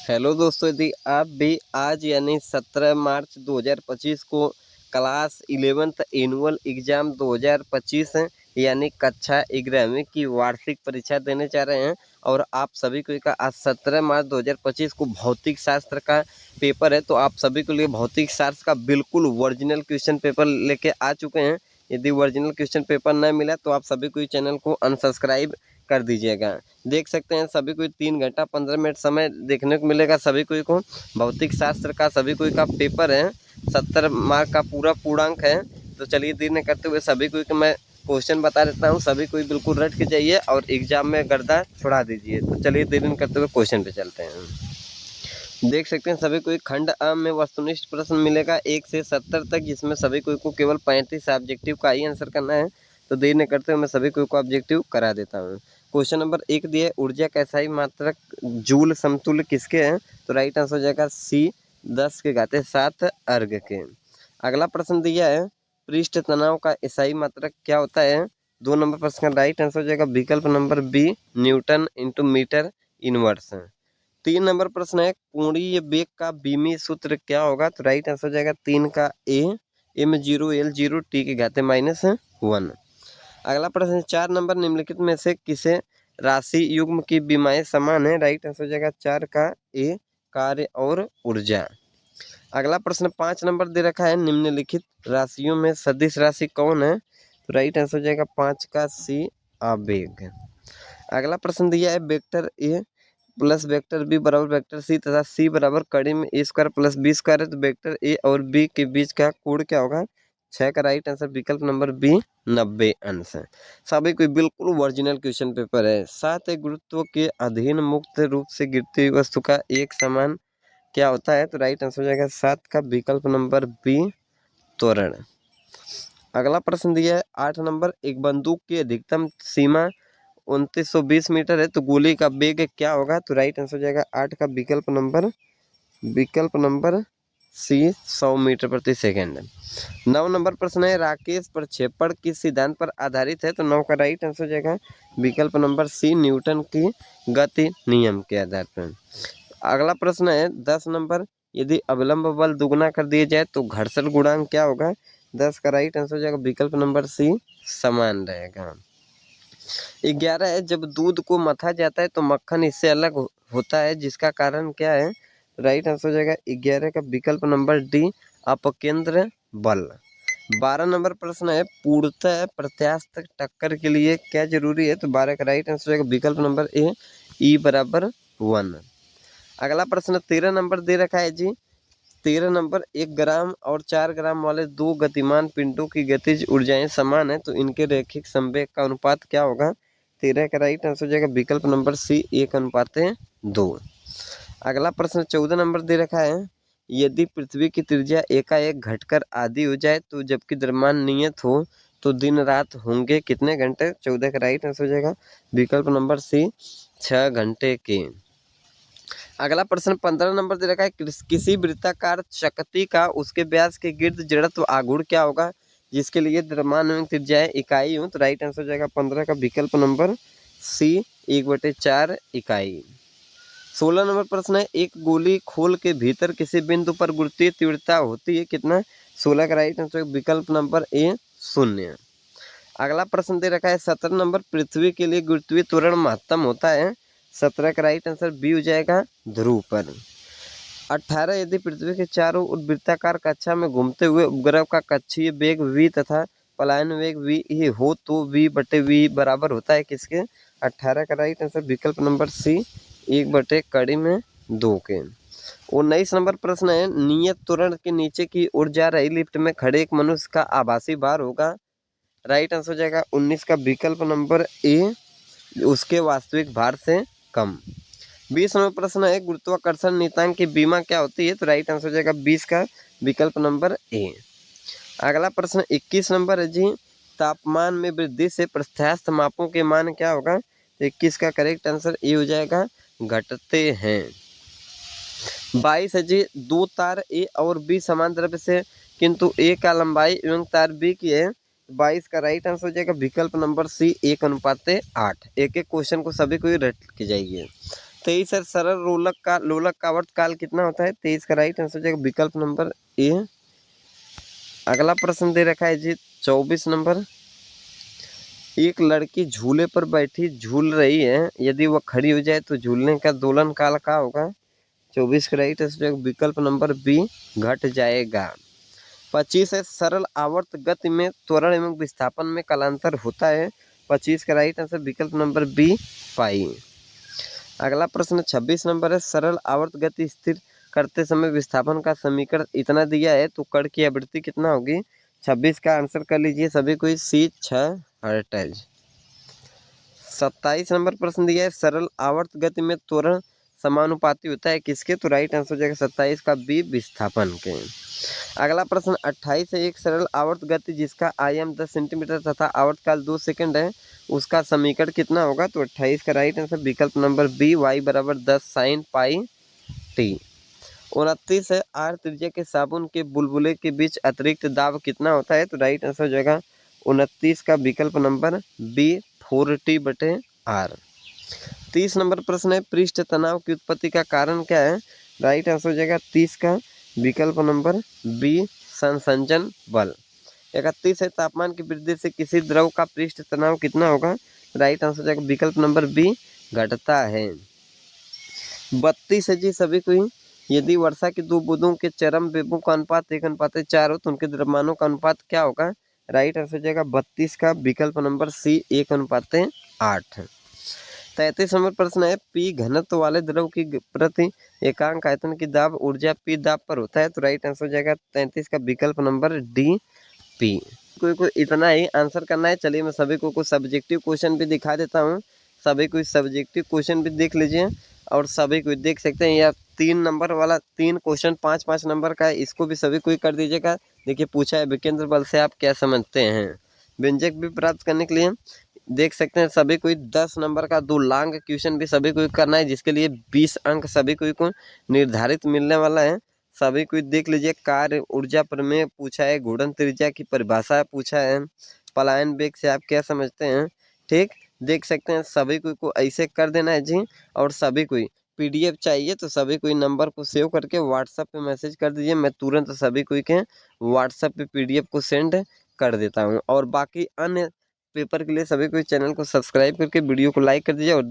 Hello दोस्तों, यदि आप भी आज यानी 17 मार्च 2025 को क्लास 11th एनुअल एग्ज़ाम 2025 यानी कक्षा 11वीं की वार्षिक परीक्षा देने जा रहे हैं और आप सभी को का आज 17 मार्च 2025 को भौतिक शास्त्र का पेपर है, तो आप सभी को लिए भौतिक शास्त्र का बिल्कुल ओरिजिनल क्वेश्चन पेपर लेके आ चुके हैं। यदि ओरिजिनल क्वेश्चन पेपर न मिला तो आप सभी को चैनल को अनसब्सक्राइब कर दीजिएगा। देख सकते हैं सभी को 3 घंटा 15 मिनट समय देखने को मिलेगा। सभी को भौतिक शास्त्र का सभी को का पेपर है, 70 मार्क का पूरा पूर्णांक है। तो चलिए देर न करते हुए सभी को मैं क्वेश्चन बता देता हूँ, सभी को बिल्कुल रट के जाइए और एग्जाम में गर्दा छुड़ा दीजिए। तो चलिए देर न करते हुए क्वेश्चन पे चलते हैं। देख सकते हैं सभी को खंड अ में वस्तुनिष्ठ प्रश्न मिलेगा 1 से 70 तक, जिसमें सभी को केवल 35 ऑब्जेक्टिव का ही आंसर करना है। तो देर न करते हुए मैं सभी को ऑब्जेक्टिव करा देता हूँ। क्वेश्चन नंबर 1 दिए, ऊर्जा का SI मात्रक जूल समतुल्य किसके हैं? तो राइट आंसर हो जाएगा सी, 10⁻7 अर्ग के। अगला प्रश्न दिया है, पृष्ठ तनाव का SI मात्रक क्या होता है? 2 नंबर प्रश्न का राइट आंसर हो जाएगा विकल्प number B, Newton into metre inverse. 3 number प्रश्न है, कोणीय वेग का बीमी सूत्र क्या होगा? तो राइट आंसर हो जाएगा 3 का ए, m0l0 t⁻1। अगला प्रश्न 4 नंबर, निम्नलिखित में से किसे राशि युग्म की विमाएं समान है? राइट आंसर हो जाएगा 4 का ए, कार्य और ऊर्जा। अगला प्रश्न 5 नंबर दे रखा है, निम्नलिखित राशियों में सदिश राशि कौन है? तो राइट आंसर हो जाएगा 5 का सी, आवेग। अगला प्रश्न दिया है, vector A plus vector B बराबर वेक्टर सी तथा सी बराबर कड़ी में A square plus B square है, तो वेक्टर ए और बी के बीच का कोण क्या होगा? 6 का राइट आंसर विकल्प नंबर बी, 90 अंश है। सभी कोई बिल्कुल ओरिजिनल क्वेश्चन पेपर है। 7 गुरुत्व के अधीन मुक्त रूप से गिरती हुई वस्तु का एक समान क्या होता है? तो राइट आंसर हो जाएगा 7 का विकल्प नंबर बी, त्वरण। अगला प्रश्न दिया है 8 नंबर, एक बंदूक की अधिकतम सीमा 2920 मीटर है, तो गोली का वेग क्या होगा? तो राइट आंसर हो जाएगा 8 का विकल्प नंबर सी, 100 मीटर प्रति सेकेंड। 9 नंबर प्रश्न है, राकेश प्रक्षेपण किस सिद्धांत पर आधारित है? तो 9 का राइट आंसर हो जाएगा विकल्प नंबर सी, न्यूटन की गति नियम के आधार पर। अगला प्रश्न है 10 नंबर, यदि अविलंब बल दुगुना कर दिया जाए तो घर्षण गुणांक क्या होगा? 10 का राइट आंसर हो जाएगा विकल्प नंबर सी, समान रहेगा। 11 है, जब दूध को मथा जाता है तो मक्खन इससे अलग होता है, जिसका कारण क्या है? राइट आंसर हो जाएगा 11 का विकल्प नंबर डी, अपकेंद्र बल। 12 नंबर प्रश्न है, पूर्णतः प्रत्यास्थ टक्कर के लिए क्या जरूरी है? तो 12 का राइट आंसर हो जाएगा विकल्प नंबर ए, ई बराबर 1। अगला प्रश्न 13 नंबर दे रखा है जी। 13 नंबर, 1 ग्राम और 4 ग्राम वाले 2 गतिमान पिंडों की गतिज ऊर्जाएं समान है, तो इनके रैखिक संवेग का अनुपात क्या होगा? 13 का राइट आंसर हो जाएगा विकल्प नंबर सी, 1:2। अगला प्रश्न 14 नंबर दे रखा है, यदि पृथ्वी की त्रिज्या एकाएक घटकर आधी हो जाए तो जबकि द्रव्यमान नियत हो तो दिन रात होंगे कितने घंटे? 14 का राइट आंसर हो जाएगा विकल्प नंबर सी, 6 घंटे के। अगला प्रश्न 15 नंबर दे रखा है, किसी वृत्ताकार चकती का उसके व्यास के गिर्द जड़त्व आघूर्ण क्या होगा जिसके लिए द्रव्यमान एवं त्रिज्याएं इकाई हो? तो राइट आंसर हो जाएगा 15 का विकल्प नंबर सी, 1/4 इकाई। 16 नंबर प्रश्न है, एक गोली खोल के भीतर किसी बिंदु पर गुरुत्वीय तीव्रता होती है कितना? 16 का राइट आंसर विकल्प नंबर ए, 0। अगला प्रश्न दे रखा है 17 नंबर, पृथ्वी के लिए गुरुत्वीय त्वरण महत्तम होता है? 17 का राइट आंसर बी हो जाएगा, ध्रुव पर। 18, यदि पृथ्वी के चारों ओर वृत्ताकार कक्षा में घूमते हुए उपग्रह का कक्षीय वेग v तथा पलायन वेग v ही हो तो v/v बराबर होता है किसके? 18 का राइट आंसर विकल्प नंबर सी, 1/2 के। 19 नंबर प्रश्न है, नियत त्वरण के नीचे की ओर जा रही लिफ्ट में खड़े एक मनुष्य का आभासी भार होगा? राइट आंसर हो जाएगा 19 का विकल्प नंबर ए, उसके वास्तविक भार से कम। 20 नंबर प्रश्न है, गुरुत्वाकर्षण नियतांक की बीमा क्या होती है? तो राइट आंसर हो जाएगा 20 का विकल्प नंबर ए। अगला प्रश्न 21 नंबर है जी, तापमान में वृद्धि से प्रत्यास्थ मापों के मान क्या होगा? तो 21 का करेक्ट आंसर ए हो जाएगा, घटते हैं। 22 है जी, 2 तार ए और बी समान द्रव्य से किंतु ए का लंबाई एवं तार बी की है। 22 का राइट आंसर हो जाएगा विकल्प नंबर सी, 1:8। एक एक क्वेश्चन को सभी को ही रट के जाइए। 23 है सरल लोलक का आवर्तकाल कितना होता है? 23 का राइट आंसर हो जाएगा विकल्प नंबर ए। अगला प्रश्न दे रखा है जी 24 नंबर। एक लड़की झूले पर बैठी झूल रही है, यदि वह खड़ी हो जाए तो झूलने का दोलन काल क्या होगा? 24 का राइट आंसर विकल्प नंबर बी घट जाएगा। 25 है सरल आवर्त गति में त्वरण एवं विस्थापन में कालांतर होता है। 25 का राइट आंसर विकल्प नंबर बी पाई। अगला प्रश्न 26 नंबर है सरल आवर्त गति स्थिर करते समय विस्थापन का समीकरण इतना दिया है तो कण की आवृत्ति कितना होगी? 26 का आंसर कर लीजिए सभी कोई सी 6 हर्ट्ज। 27 नंबर प्रश्न दिया है सरल आवर्त गति में त्वरण समानुपाती होता है किसके? तो राइट आंसर हो जाएगा 27 का बी विस्थापन के। अगला प्रश्न 28 है एक सरल आवर्त गति जिसका आयाम 10 सेंटीमीटर तथा आवर्तकाल 2 सेकंड है, उसका समीकरण कितना होगा? तो 28 का राइट आंसर विकल्प नंबर बी y बराबर 10 साइन पाई टी। 29 है आर त्रिज्या के साबुन के बुलबुले के बीच अतिरिक्त दाब कितना होता है? तो राइट आंसर हो जाएगा 29 का विकल्प नंबर बी 4t/r। 30 नंबर प्रश्न है पृष्ठ तनाव की उत्पत्ति का कारण क्या है? राइट आंसर हो जाएगा 30 का विकल्प नंबर बी संसंजन बल। 31 है तापमान की वृद्धि से किसी द्रव का पृष्ठ तनाव कितना होगा? राइट आंसर हो जाएगा विकल्प नंबर बी घटता है। 32 है जी सभी को ही यदि वर्षा की 2 बूंदों के चरम वेगों का अनुपात 1:4 हो तो उनके द्रव्यमानों का अनुपात क्या होगा? राइट आंसर हो जाएगा 32 का विकल्प नंबर सी 1:8। 33 नंबर प्रश्न है पी घनत्व वाले द्रव की प्रति एकांक आयतन की दाब ऊर्जा पी दाब पर होता है, तो राइट आंसर हो जाएगा 33 का विकल्प नंबर डी पी। कोई इतना ही आंसर करना है। चलिए मैं सभी को कुछ सब्जेक्टिव क्वेश्चन भी दिखा देता हूँ, सभी कोई सब्जेक्टिव क्वेश्चन भी देख लीजिए और सभी कोई देख सकते हैं। या 3 नंबर वाला 3 क्वेश्चन 5-5 नंबर का है, इसको भी सभी कोई कर दीजिएगा। देखिए पूछा है विकेंद्र बल से आप क्या समझते हैं? व्यंजक भी प्राप्त करने के लिए देख सकते हैं सभी कोई 10 नंबर का 2 लॉन्ग क्वेश्चन भी सभी को करना है, जिसके लिए 20 अंक सभी को निर्धारित मिलने वाला है। सभी कोई देख लीजिए। कार्य ऊर्जा प्रमेय पूछा है, घूर्णन त्रिज्या की परिभाषा पूछा है, पलायन वेग से आप क्या समझते हैं? ठीक देख सकते हैं सभी को ऐसे कर देना है जी। और सभी कोई PDF चाहिए तो सभी कोई नंबर को सेव करके व्हाट्सएप पे मैसेज कर दीजिए, मैं तुरंत सभी कोई के व्हाट्सएप पे PDF को सेंड कर देता हूँ। और बाकी अन्य पेपर के लिए सभी कोई चैनल को सब्सक्राइब करके वीडियो को लाइक कर दीजिए और